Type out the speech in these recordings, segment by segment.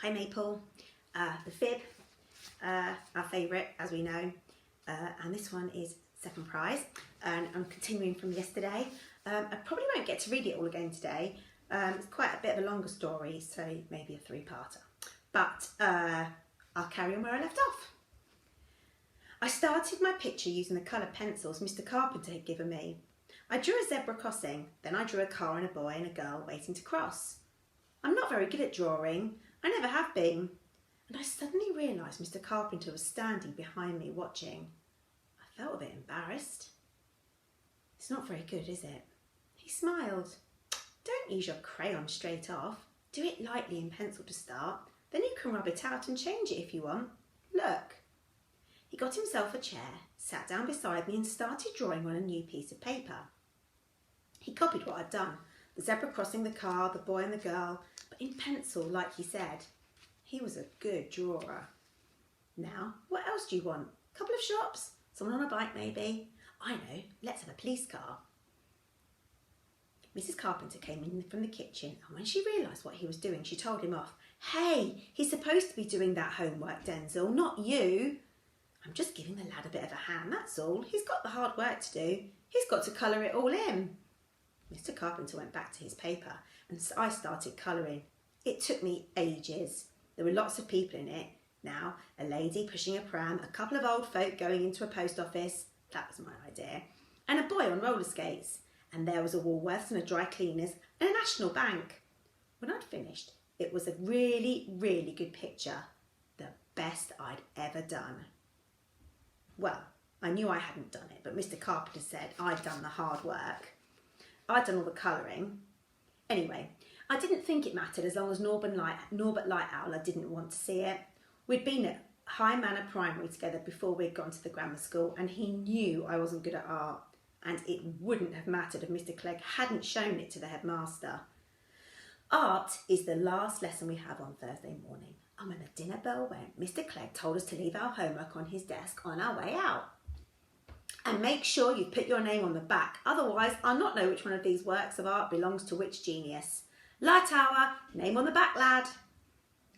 Hi Maple, the Fib, our favourite as we know, and this one is Second Prize, and I'm continuing from yesterday. I probably won't get to read it all again today. It's quite a bit of a longer story, so maybe a three-parter, but I'll carry on where I left off. I started my picture using the coloured pencils Mr. Carpenter had given me. I drew a zebra crossing, then I drew a car and a boy and a girl waiting to cross. I'm not very good at drawing, I never have been, and I suddenly realised Mr. Carpenter was standing behind me watching. I felt a bit embarrassed. It's not very good, is it? He smiled. Don't use your crayon straight off. Do it lightly in pencil to start, then you can rub it out and change it if you want. Look. He got himself a chair, sat down beside me and started drawing on a new piece of paper. He copied what I'd done, the zebra crossing the car, the boy and the girl, but in pencil like he said. He was a good drawer. Now, what else do you want? A couple of shops? Someone on a bike maybe? I know, let's have a police car. Mrs. Carpenter came in from the kitchen, and when she realised what he was doing, she told him off. Hey, he's supposed to be doing that homework, Denzel, not you. I'm just giving the lad a bit of a hand, that's all. He's got the hard work to do. He's got to colour it all in. Mr. Carpenter went back to his paper and I started colouring. It took me ages. There were lots of people in it. Now, a lady pushing a pram, a couple of old folk going into a post office, that was my idea, and a boy on roller skates. And there was a Woolworths and a dry cleaners and a National Bank. When I'd finished, it was a really, really good picture. The best I'd ever done. Well, I knew I hadn't done it, but Mr. Carpenter said I'd done the hard work. I'd done all the colouring. Anyway, I didn't think it mattered as long as Norbert Lightowler didn't want to see it. We'd been at High Manor Primary together before we'd gone to the grammar school, and he knew I wasn't good at art, and it wouldn't have mattered if Mr. Clegg hadn't shown it to the headmaster. Art is the last lesson we have on Thursday morning, and when the dinner bell went, Mr. Clegg told us to leave our homework on his desk on our way out. And make sure you put your name on the back, otherwise I'll not know which one of these works of art belongs to which genius. Lighthour, name on the back, lad.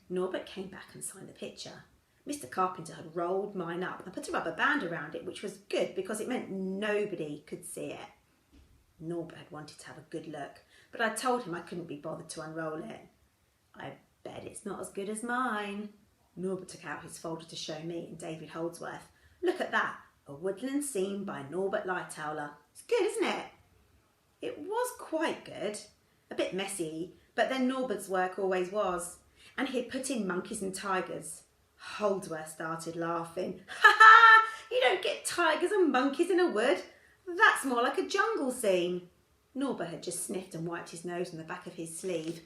Norbert came back and signed the picture. Mr. Carpenter had rolled mine up and put a rubber band around it, which was good because it meant nobody could see it. Norbert had wanted to have a good look, but I told him I couldn't be bothered to unroll it. I bet it's not as good as mine. Norbert took out his folder to show me and David Holdsworth. Look at that. A woodland scene by Norbert Lightowler. It's good, isn't it? It was quite good. A bit messy, but then Norbert's work always was. And he'd put in monkeys and tigers. Holdsworth started laughing. Ha ha! You don't get tigers and monkeys in a wood. That's more like a jungle scene. Norbert had just sniffed and wiped his nose on the back of his sleeve.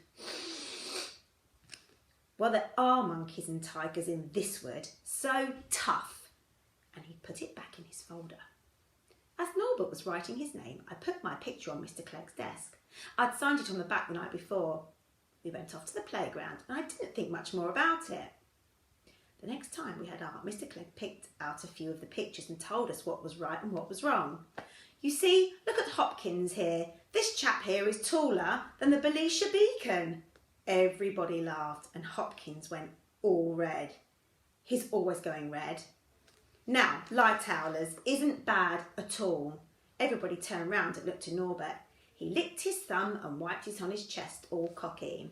Well, there are monkeys and tigers in this wood. So tough. And he put it back in his folder. As Norbert was writing his name, I put my picture on Mr. Clegg's desk. I'd signed it on the back the night before. We went off to the playground and I didn't think much more about it. The next time we had art, Mr. Clegg picked out a few of the pictures and told us what was right and what was wrong. You see, look at Hopkins here. This chap here is taller than the Belisha beacon. Everybody laughed and Hopkins went all red. He's always going red. Now, Lightowler's isn't bad at all. Everybody turned round and looked to Norbert. He licked his thumb and wiped it on his chest, all cocky.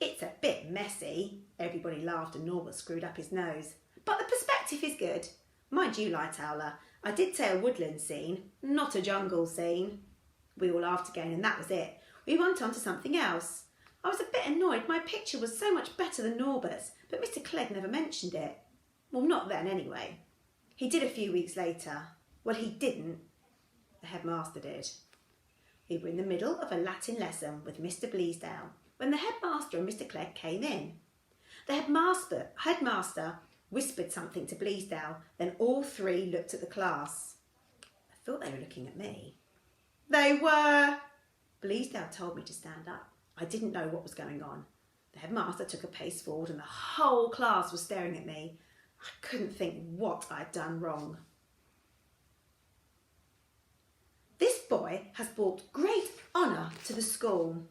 It's a bit messy. Everybody laughed and Norbert screwed up his nose. But the perspective is good. Mind you, Lightowler, I did say a woodland scene, not a jungle scene. We all laughed again and that was it. We went on to something else. I was a bit annoyed. My picture was so much better than Norbert's, but Mr. Clegg never mentioned it. Well, not then anyway. He did a few weeks later. Well, he didn't. The headmaster did. We were in the middle of a Latin lesson with Mr. Bleasdale when the headmaster and Mr. Clegg came in. The headmaster whispered something to Bleasdale, then all three looked at the class. I thought they were looking at me. They were. Bleasdale told me to stand up. I didn't know what was going on. The headmaster took a pace forward and the whole class was staring at me. I couldn't think what I'd done wrong. This boy has brought great honour to the school.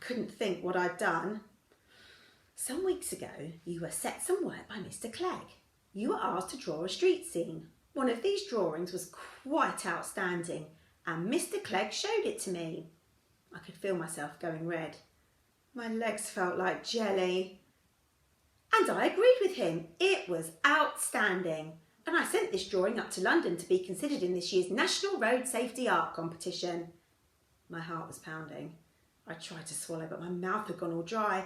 couldn't think what I'd done. Some weeks ago, you were set some work by Mr. Clegg. You were asked to draw a street scene. One of these drawings was quite outstanding, and Mr. Clegg showed it to me. I could feel myself going red. My legs felt like jelly. And I agreed with him. It was outstanding. And I sent this drawing up to London to be considered in this year's National Road Safety Art Competition. My heart was pounding. I tried to swallow, but my mouth had gone all dry.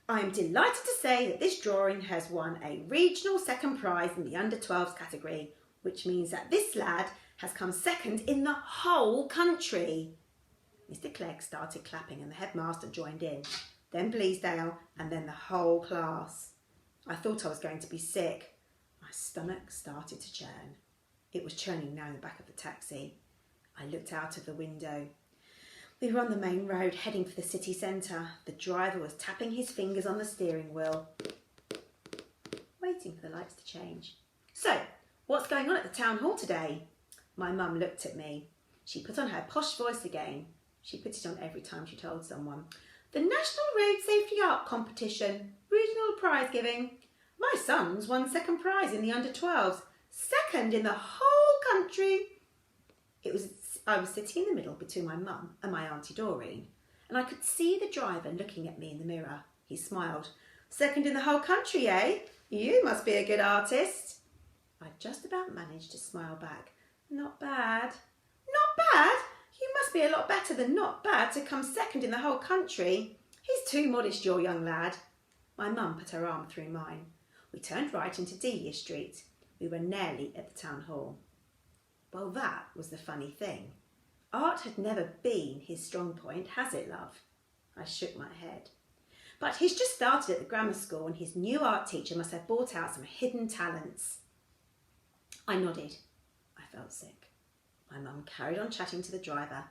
I am delighted to say that this drawing has won a regional second prize in the under-12s category, which means that this lad has come second in the whole country. Mr. Clegg started clapping and the headmaster joined in, then Bleasdale and then the whole class. I thought I was going to be sick. My stomach started to churn. It was churning now in the back of the taxi. I looked out of the window. We were on the main road heading for the city centre. The driver was tapping his fingers on the steering wheel, waiting for the lights to change. So, what's going on at the town hall today? My mum looked at me. She put on her posh voice again. She put it on every time she told someone. The National Road Safety Art Competition, regional prize giving. My son's won second prize in the under-12s, second in the whole country. I was sitting in the middle between my mum and my Auntie Doreen, and I could see the driver looking at me in the mirror. He smiled. Second in the whole country, eh? You must be a good artist. I just about managed to smile back. Not bad. Not bad? You must be a lot better than not bad to come second in the whole country. He's too modest, your young lad. My mum put her arm through mine. We turned right into Delia Street. We were nearly at the town hall. Well, that was the funny thing. Art had never been his strong point, has it, love? I shook my head. But he's just started at the grammar school and his new art teacher must have brought out some hidden talents. I nodded. I felt sick. My mum carried on chatting to the driver.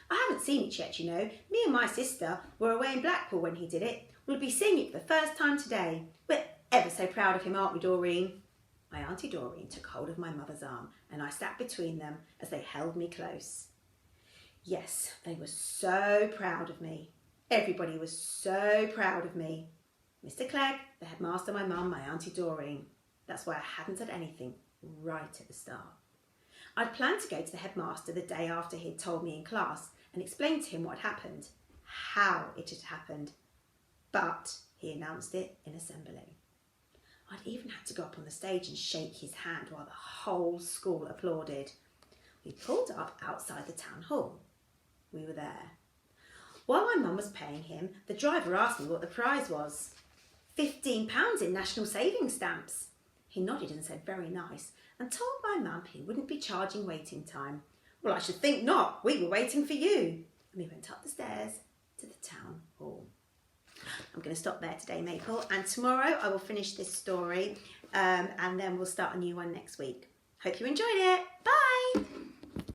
I haven't seen it yet, you know. Me and my sister were away in Blackpool when he did it. We'll be seeing it for the first time today. We're ever so proud of him, aren't we, Doreen? My Auntie Doreen took hold of my mother's arm and I sat between them as they held me close. Yes, they were so proud of me. Everybody was so proud of me. Mr. Clegg, the headmaster, my mum, my Auntie Doreen. That's why I hadn't said anything right at the start. I'd planned to go to the headmaster the day after he'd told me in class and explain to him what had happened, how it had happened. But he announced it in assembly. I'd even had to go up on the stage and shake his hand while the whole school applauded. We pulled up outside the town hall. We were there. While my mum was paying him, the driver asked me what the prize was. £15 in national savings stamps. He nodded and said very nice and told my mum he wouldn't be charging waiting time. Well, I should think not. We were waiting for you. And we went up the stairs to the town hall. I'm going to stop there today, Maple, and tomorrow I will finish this story and then we'll start a new one next week. Hope you enjoyed it. Bye!